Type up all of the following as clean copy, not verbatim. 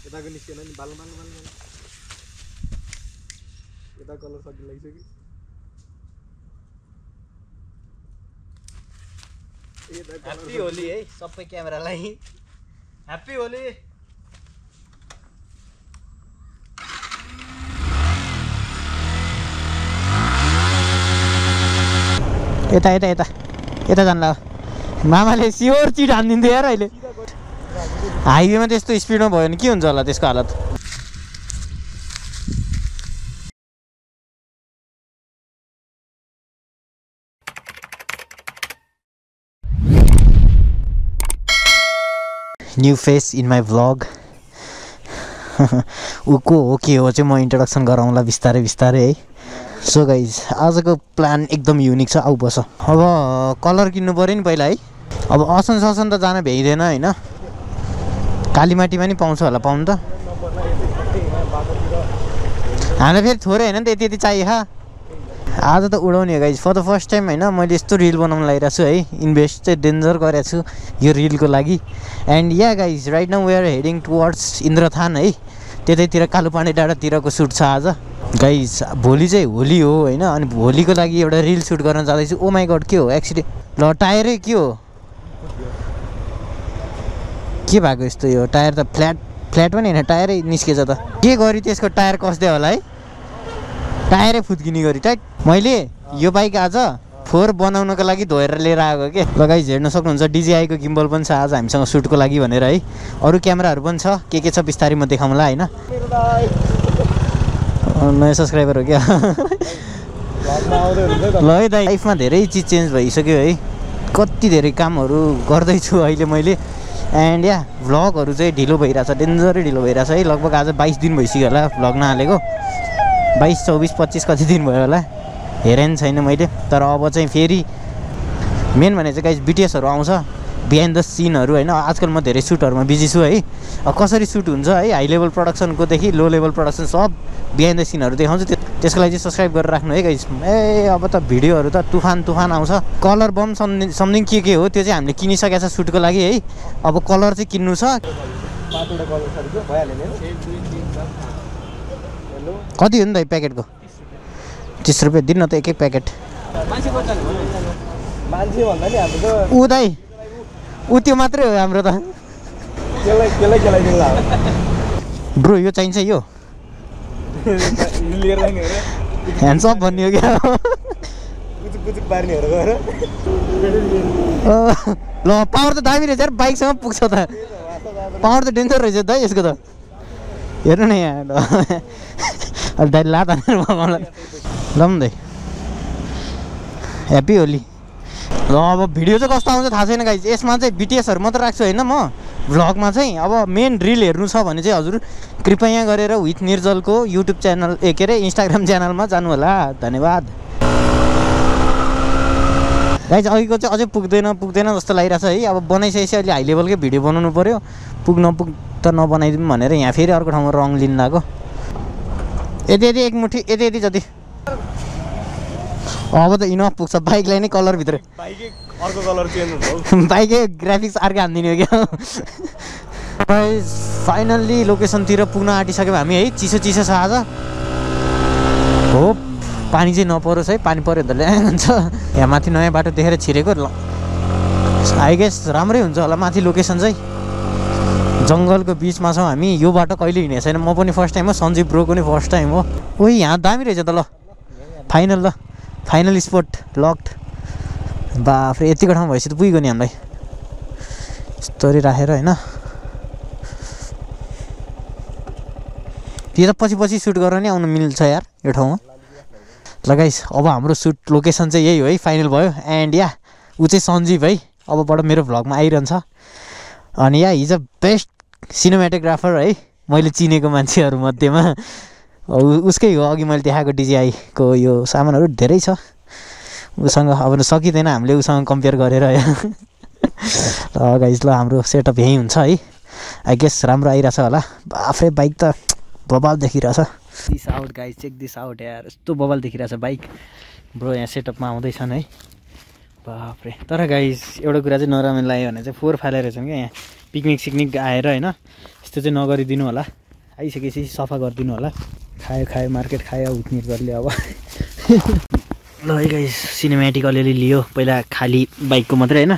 यताको निस्केन नि बाल यता कलर सकिन लागिसक्यो ह्याप्पी होली है सबै क्यामेरालाई ह्याप्पी होली यता यता यता यता जान्ला मामाले स्योर चिट हानिदिन्थ्यो यार अहिले हाइवेमा त्यस्तो स्पिडमा भयो भने के हुन्छ होला त्यसको हालत new face in my vlog ऊ को हो के हो चाहिँ म इन्ट्रोडक्सन गराउँला बिस्तारै बिस्तारै है सो गाइज आजको प्लान एकदम युनिक छ आउ बस अब कलर किन्नु पऱ्यो नि पहिला है अब असन ससन त जान भ्याइँदैन होइन कालीमाटीमा नि पाउँछ होला पाउनु त हामीलाई फेरि थोरै होइन नि त यति यति चाहियो आज त उडाउने हो guys for the first time होइन मैले यस्तो रिल बनाउनु लागिरहेको छु है इन्भेस्ट चाहिँ डेन्जर गरेको छु यो रिलको लागि and yeah guys right now we are heading towards Indrathan है त्यतैतिर कालुपाण्डे डाँडातिरको सुट छ आज गाइज भोलि चाहिँ होली हो होइन अनि भोलिको लागि एउटा रिल सुट गर्न जाँदैछु ओ माई गड के हो एक्सिडेन्ट ल टायरै के हो के भएको यस्तो यो टायर त फ्ल्याट पनि होइन टायरै निस्केछ त के गरी त्यसको टायर कस्दै होला है टायरै फुत्किने गरी टाइट मैले यो बाइक आज फोहोर बनाउनको लागि धोएर लिएर आएको के ल गाइज हेर्न सक्नुहुन्छ डिजिआईको गिम्बल पनि छ आज हामीसँग सुटको लागि भनेर है अरू क्यामेराहरू पनि छ के छ बिस्तारै म देखाउँला होइन नयाँ सब्सक्राइबर हो क्या ल है दाइ लाइफमा धेरै चिज चेन्ज भइसक्यो है कति धेरै कामहरू गर्दैछु अहिले मैले एन्ड या भ्लगहरू चाहिँ ढिलो भइरहेछ डेन्जरै ढिलो भइरहेछ है लगभग आज 22 दिन भइसक्यो होला भ्लग नहालेको 22, 24, 25 कति दिन भयो होला हेरेन छैन मैले तर अब चाहिँ फेरि मेन भने चाहिँ गाइज बिटिएसहरू आउँछ बिहाइन्ड द सिनहरू होइन आजकल म धेरै सुटहरूमा बिजी छु है कसरी सुट हुन्छ है हाई लेभल प्रडक्सनकोदेखि लो लेभल प्रडक्सन सब बिहाइन्ड द सिनहरू देखाउँछु त्यसको लागि चाहिँ सब्सक्राइब गरेर राख्नु है गाइज ए अब त भिडियोहरू त तुफान आउँछ कलर बम समथिङ के हो त्यो चाहिँ हामीले किनिसकेको छ सुटको लागि है अब कलर चाहिँ किन्नु छ कति हो नि त प्याकेटको 30 रुपियाँ दिन न त एक प्याकेट ऊ दाइ ऊ त्यो मात्रै हो हाम्रो त ब्रो यो चाहिन्छ यो ह्यान्डसप भन्ने हो क्या ल पावर त दामी रहेछ यार बाइकसँग पुग्छ त पावर त डेन्जर रहेछ दाइ यसको त हेर्नु न यहाँ अलि दाइ लात हानेर भगाउँला ल दाइ ह्याप्पी होली ल अब भिडियो चाहिँ कस्तो आउँछ थाहा छैन गाइज यसमा चाहिँ बिटिएसहरू मात्र राख्छु होइन म भ्लगमा चाहिँ अब मेन रिल हेर्नु छ भने चाहिँ हजुर कृपया गरेर विथ निर्जलको युट्युब च्यानल के अरे इन्स्टाग्राम च्यानलमा जानु होला धन्यवाद गाइज अघिको चाहिँ अझै पुग्दैन जस्तो लागिरहेछ है अब बनाइसकेपछि अहिले हाई लेभलकै भिडियो बनाउनु पऱ्यो पुग त नबनाइदिउँ भनेर यहाँ फेरि अर्को ठाउँमा रङ लिन लाग्यो यति एक मुठी यति जति अब त इनफ पुग्छ बाइकलाई नै कलरभित्र अर्को कलर चेन्ज हुन्छ बाइकै ग्राफिक्स अर्कै हानिदिने हो क्या फाइनल्ली लोकेसनतिर पुग्न आँटिसक्यौँ हामी है चिसो छ आज हो पानी चाहिँ नपरोस् है पानी पऱ्यो भने त ल्याङ हुन्छ यहाँ माथि नयाँ बाटो देखेर छिरेको आई गेस राम्रै हुन्छ होला माथि लोकेसन चाहिँ जङ्गलको बिचमा छौँ हामी यो बाटो कहिले हिँडेको छैन म पनि फर्स्ट टाइम हो सञ्जीव ब्रोको नि फर्स्ट टाइम हो ओइ यहाँ दामी रहेछ त ल फाइनल स्पट लक्ड बाफ्रे यतिको ठाउँ भएपछि त पुग्यो नि हामीलाई स्टोरी राखेर होइन त्यो त पछि सुट गरेर नि आउनु मिल्छ यार यो ठाउँमा लगाइस अब हाम्रो सुट लोकेसन चाहिँ यही हो है फाइनल भयो एन्ड या ऊ चाहिँ सञ्जीव है अबबाट मेरो भ्लगमा आइरहन्छ अनि या हिज अ बेस्ट सिनेमेटोग्राफर है मैले चिनेको मान्छेहरूमध्येमा उसकै हो अघि मैले देखाएको डिजिआईको यो सामानहरू धेरै छ उसँग अब सकिँदैन हामीले उसँग कम्पेयर गरेर गाइस ल हाम्रो सेटअप यहीँ हुन्छ है आई गेस राम्रो आइरहेछ होला बाफ्रे बाइक त बबाल देखिरहेछ this out guys check this out यार यस्तो बबाल देखिरहेछ बाइक ब्रो यहाँ सेटअपमा आउँदैछन् है बाफ्रे तर गाइस एउटा कुरा चाहिँ नराम्रो लाग्यो भने चाहिँ फोहोर फालेर रहेछन् क्या यहाँ पिकनिक सिकनिक आएर होइन यस्तो चाहिँ नगरिदिनु होला। आइसकेपछि सफा गरिदिनु होला। खायो मार्केट खायो उठ्नेहरूले अब ल है गाइस सिनेमेटिक अलिअलि लियो। पहिला खाली बाइकको मात्रै होइन,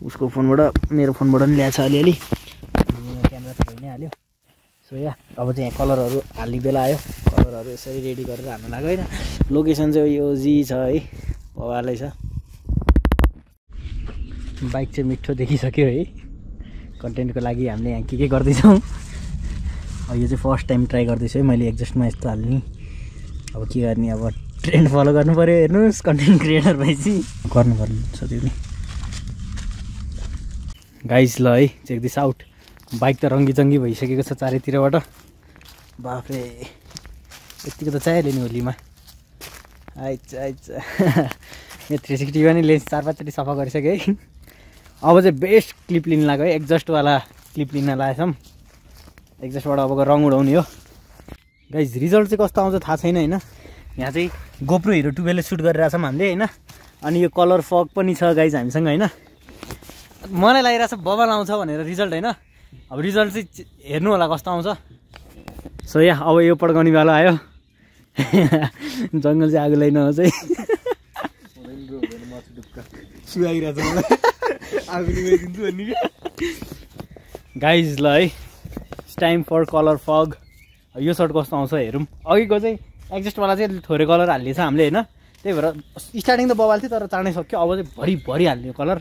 उसको फोनबाट मेरो फोनबाट पनि ल्याएछ अलिअलि, क्यामेरा त भइ नै हाल्यो। सो या अब चाहिँ यहाँ कलरहरू हाल्ने बेला आयो। कलरहरू यसरी रेडी गरेर हाल्नु लाग्यो होइन। लोकेसन चाहिँ यो जी छ है, भवालै छ। बाइक चाहिँ मिठो देखिसक्यो है। कन्टेन्टको लागि हामीले यहाँ के गर्दैछौँ। यो चाहिँ फर्स्ट टाइम ट्राई गर्दैछु है मैले एक्जस्टमा यस्तो हाल्ने। अब के गर्ने, अब ट्रेन्ड फलो गर्नु पऱ्यो। हेर्नुहोस् कन्टेन्ट क्रिएटर भएपछि गर्नुपर्ने छ त्यो नि। गाइस ल है चेक दिस आउट। बाइक त रङ्गीचङ्गी भइसकेको छ चारैतिरबाट। बाफ्रे यतिको त चाहिहाल्यो नि होलीमा। आइच यो 360 पनि लेन्स 4-5 चोटि सफा गरिसक्यो है। अब चाहिँ बेस्ट क्लिप लिन लाग्यो है, एक्जस्टवाला क्लिप लिन लागेछौँ। एक्जस्टबाट अबको रङ उडाउने हो। गाइस रिजल्ट चाहिँ कस्तो आउँछ थाहा छैन होइन। यहाँ चाहिँ गोप्रो हिरो 12ले सुट गरिरहेछौँ हामीले होइन। अनि यो कलर फग पनि छ गाइस हामीसँग होइन। मलाई लागिरहेछ बबल आउँछ भनेर रिजल्ट होइन। अब रिजल्ट चाहिँ हेर्नु होला कस्तो आउँछ। सो या अब यो पड्काउनेवाला आयो। जङ्गल चाहिँ आगो लगाइनहोस् है। गाइज ल है इट्स टाइम फर कलर फग। यो सर्ट कस्तो आउँछ हेरौँ। अघिको चाहिँ एक्जस्टवाला चाहिँ थोरै कलर हालिएछ हामीले होइन। त्यही भएर स्टार्टिङ त बबाल थियो तर चाँडै सक्यो। अब चाहिँ भरि हाल्ने कलर।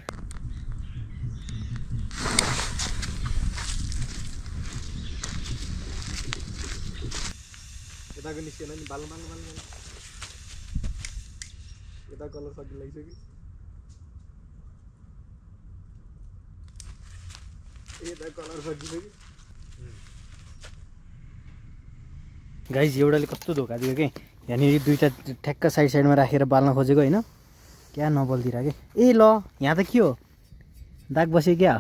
यताको निस्केन नि बाल यता कलर सकिन लागिसक्यो। यता कलर सकिसक्यो। गाइज एउटाले कस्तो धोका दियो कि यहाँनिर दुईवटा ठ्याक्क साइडमा राखेर बाल्न खोजेको होइन। क्या नबल्दिरह कि। ए ल यहाँ त के हो दाग बस्यो क्या?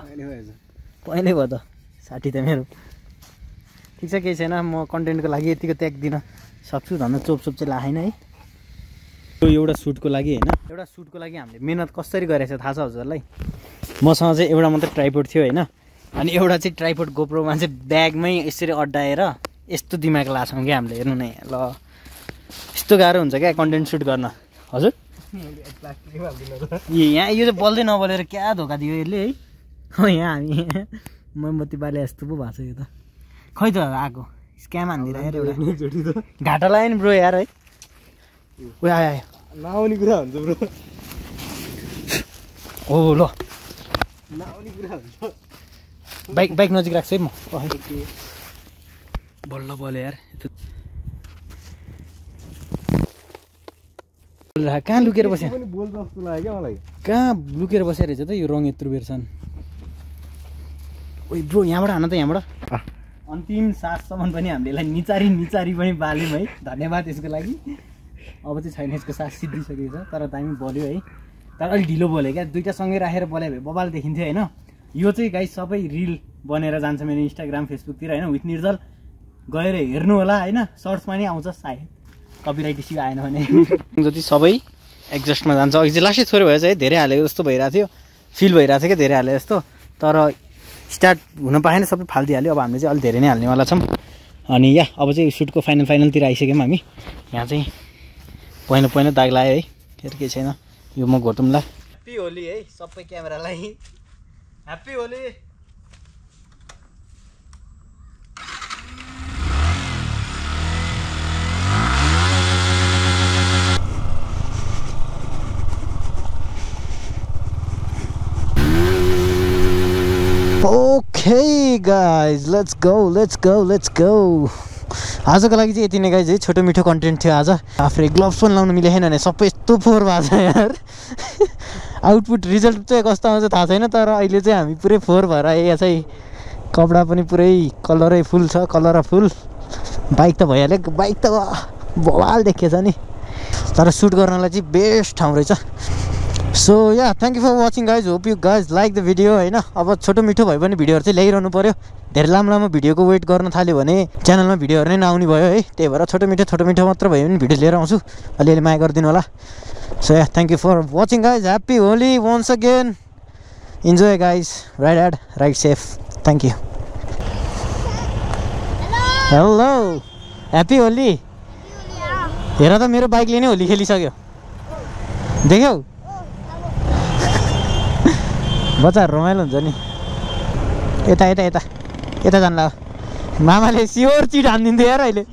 पहिल्यै भयो त साठी त मेरो। ठिक छ केही छैन, म कन्टेन्टको लागि यतिको त्याग दिन सक्छु। धन्न चोप चाहिँ लाएन है। यो एउटा सुटको लागि होइन, एउटा सुटको लागि हामीले मेहनत कसरी गरेको छ थाहा छ हजुरलाई। मसँग चाहिँ एउटा मात्रै ट्राइपोड थियो होइन। अनि एउटा चाहिँ ट्राइपोड गोप्रोमा चाहिँ ब्यागमै यसरी अड्डाएर यस्तो दिमाग लाछौँ क्या हामीले। हेर्नु नै ल यस्तो गाह्रो हुन्छ क्या कन्टेन्ट सुट गर्न हजुर। यहाँ यो चाहिँ बल्दै नबलेर क्या धोका दियो यसले है। हो यहाँ हामी मोमबत्ती बाले जस्तो पो भएको छ यो त। खै त आएको स्क्याम हानिदिएर यार एउटा घाटा लाग्यो नि ब्रो यार है। ओ आयो नआउने कुरा हुन्छ ब्रो। हो ल नआउने कुरा हुन्छ। बाइक नजिक राख्छु है म। बल्ल बल्यो यार। कहाँ लुकेर बस्यो? बोल जस्तो लाग्यो क्या मलाई। कहाँ लुकेर बसेर रहेछ त यो रङ यत्रो बेरसम्म। ओइ ब्रो यहाँबाट हान त यहाँबाट। अन्तिम साससम्म पनि हामीले निचारी पनि बाल्यौँ है। धन्यवाद यसको लागि। अब चाहिँ छैन यसको सास सिद्धिसकेको छ तर दामी बल्यो है। तर अलिक ढिलो बल्यो क्या। दुइटा सँगै राखेर बल्यो भए बबाल देखिन्थ्यो होइन। यो चाहिँ गाइस सबै रिल बनेर जान्छ मेरो इन्स्टाग्राम फेसबुकतिर होइन। विथ निर्जल गएर हेर्नु होला होइन। सर्ट्समा नि आउँछ सायद कपिराइट इस्यु आएन भने। जति सबै एक्जस्टमा जान्छ। अघि चाहिँ लास्टै थोरै भएछ है, धेरै हालेको जस्तो भइरहेको थियो। फिल भइरहेको थियो क्या धेरै हाले जस्तो। तर स्टार्ट हुन पाएन सबै फालिदिइहाल्यो। अब हामीले चाहिँ अलिक धेरै नै हाल्नेवाला छौँ। अनि या अब चाहिँ सुटको फाइनलतिर आइसक्यौँ हामी। यहाँ चाहिँ पहिला दाग लाग्यो है। फेरि केही छैन यो म घोटौँला। ह्याप्पी होली है सबै क्यामेरालाई। Happy Holi. Okay guys let's go. आजको लागि चाहिँ यति नै गाइज है। छोटो मिठो कन्टेन्ट थियो आज। आफूले ग्लोभ्स पनि लाउनु मिलेन भने सबै यस्तो फोहोर भएको छ यार। आउटपुट रिजल्ट चाहिँ कस्तो आउँछ थाहा छैन तर अहिले चाहिँ हामी पुरै फोहोर भएर आएको चाहिँ। कपडा पनि पुरै कलरै फुल छ, कलर फुल। बाइक त भइहाल्यो, बाइक त बवाल देखिएछ नि। तर सुट गर्नलाई चाहिँ बेस्ट ठाउँ रहेछ। So yeah thank you for watching guys. Hope you guys like the video होइन। अब छोटो मिठो भए पनि भिडियोहरू चाहिँ ल्याइरहनु पऱ्यो। धेरै लामो भिडियोको वेट गर्न थाल्यो भने च्यानलमा भिडियोहरू नै नआउने भयो है। त्यही भएर छोटो मिठो मात्र भयो भने भिडियो लिएर आउँछु। अलिअलि माया गरिदिनु होला। So yeah thank you for watching guys. Happy Holi once again. Enjoy guys. Ride safe. Thank you. Hello happy Holi हेर त मेरो बाइकले नै होली खेलिसक्यो देख्यौ बच्चाहरू रमाइलो हुन्छ नि यता यता यता यता जान्ला मामाले स्योर चिट हानिदिन्थ्यो यार अहिले